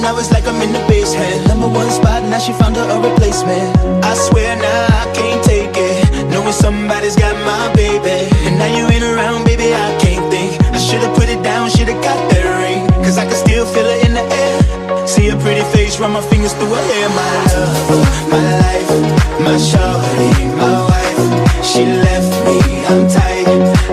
Now it's like I'm in the basement. Number one spot, now she found her a replacement. I swear now I can't take it, knowing somebody's got my baby. And now you ain't around, baby, I can't think. I should've put it down, should've got that ring, cause I can still feel it in the air. See her pretty face, run my fingers through her hair. My love, my life, my shawty, my wife. She left me, I'm tight,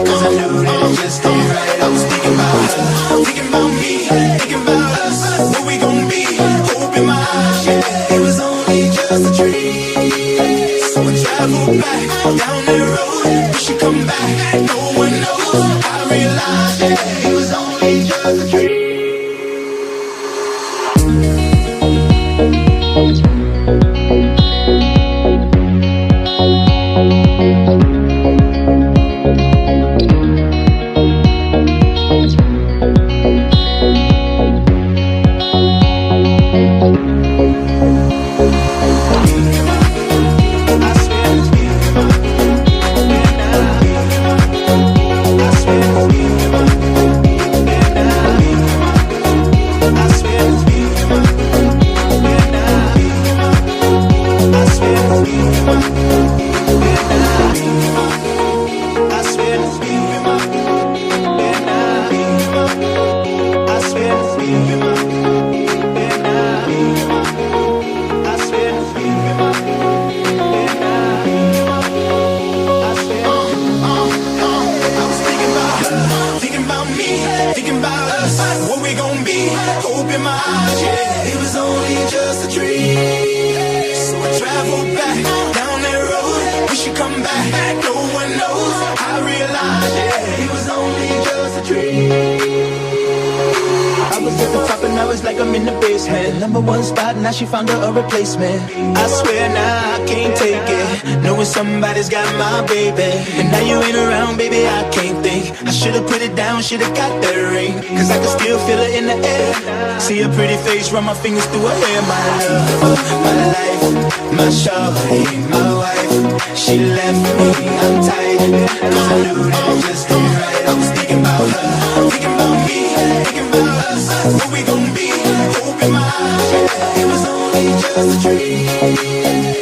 cause I knew that it just ain't right. I was thinking about her, thinking about me, thinking about us. What we gon' be, hope in my eyes, yeah. It was only just a dream. So I travel back down the road. We should come back, no one knows. I realized, yeah, it was only just a dream. Number one spot, now she found her a replacement. I swear now I can't take it, knowing somebody's got my baby. And now you ain't around, baby, I can't think. I should've put it down, should've got that ring, cause I can still feel it in the air. See her pretty face, run my fingers through her hair. My love, my life, my shawty, my wife. She left me, I'm tight, cause I knew that it just ain't right. I was thinking about her, thinking about me, thinking about us. What we gon' be, hope in my eyes, yeah. It was only just a dream.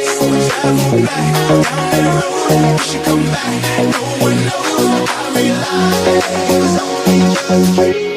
So I travel back down the road. We should come back, no one knows. I realized that it was only just a dream.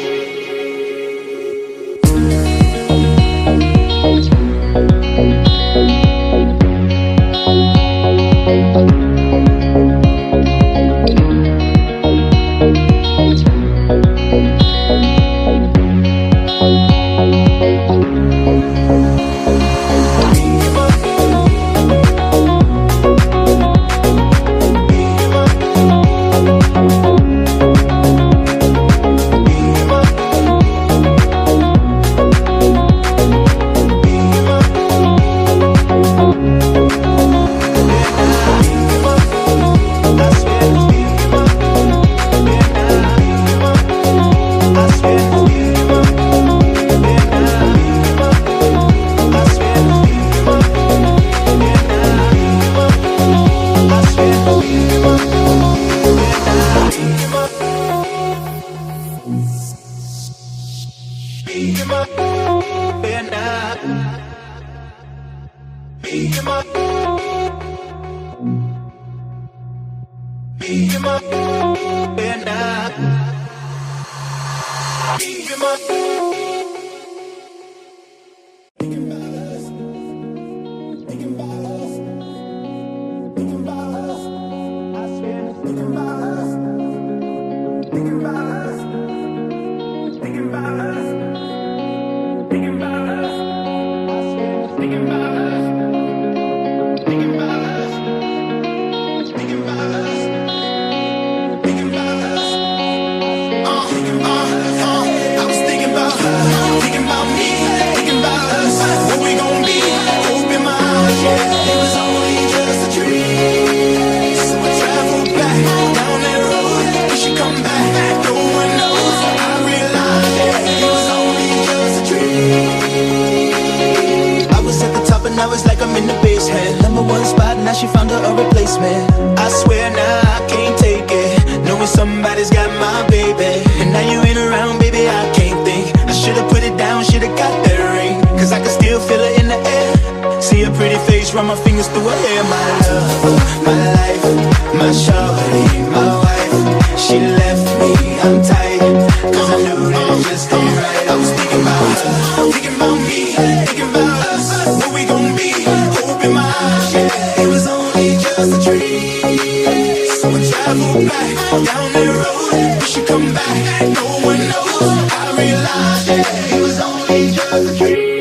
Thinking about us. she found her a replacement. I swear now I can't take it, knowing somebody's got my baby. And now you ain't around, baby, I can't think. I should've put it down, should've got that ring, cause I can still feel it in the air. See her pretty face, run my fingers through her hair. My love, my life, my shawty, my wife. She left me, I'm tight, cause I knew that it just ain't right. I was thinking about her, thinking about me, thinking about us. What we gon' be, hope in my eyes, yeah. It was only just a dream. So I travel back, down that road. We should come back, no one knows. I realized, yeah, it was only just a dream.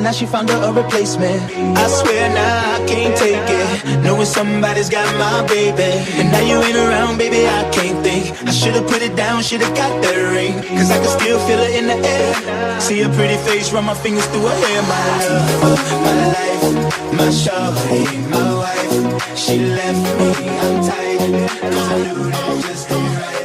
Now she found her a replacement. I swear now I can't take it, knowing somebody's got my baby. And now you ain't around, baby, I can't think. I should've put it down, should've got that ring, cause I can still feel it in the air. See her pretty face, run my fingers through her hair. My love, my life, my shawty, my wife. She left me, I'm tight, cause I knew that it just ain't right.